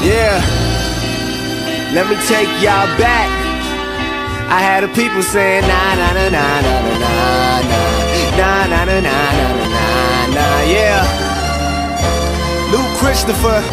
Yeah, let me take y'all back. I had the people saying na na na na na na na na na na na na na. Yeah, Luke Christopher.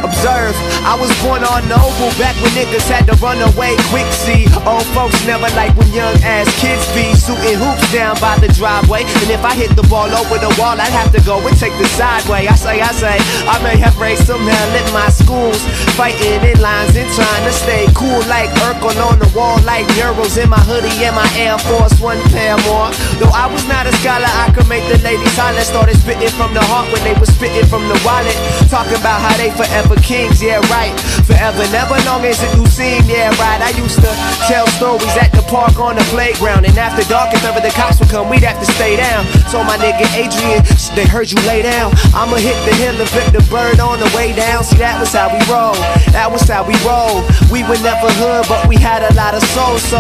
Observe, I was born on Noble back when niggas had to run away quick. See, old folks never like when young ass kids be shooting hoops down by the driveway. And if I hit the ball over the wall, I'd have to go and take the sideway. I say, I may have raised some hell in my schools, fighting in lines and trying to stay cool like Urkel on the wall, like murals in my hoodie and my Air Force One pair more. Though I was not a scholar, I could make the ladies holler. Started spitting from the heart when they was spitting from the wallet, talking about how they forever kings, yeah right. Forever, never long as it do seem, yeah right. I used to tell stories at the park on the playground, and after dark, if ever the cops would come, we'd have to stay down. So my nigga Adrian, they heard you lay down, I'ma hit the hill and flip the bird on the way down. See, that was how we roll, that was how we roll. We were never hood, but we had a lot of soul. So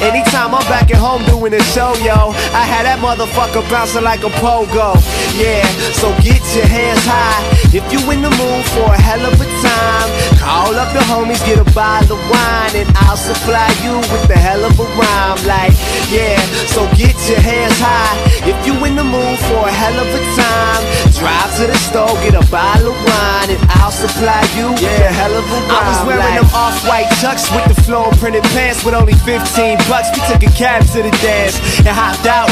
anytime I'm back at home doing a show, yo, I had that motherfucker bouncing like a pogo. Yeah, so get your hands high if you in the mood for a hell of a time. Call up the homies, get a bottle of wine, and I'll supply you with the hell of a rhyme. Like, yeah, so get your hands high if you in the mood for a hell of a time. Drive to the store, get a bottle of wine, and I'll supply you with the hell of a rhyme. I was wearing them off-white chucks with the floor printed pants with only 15 bucks. We took a cab to the dance and hopped out.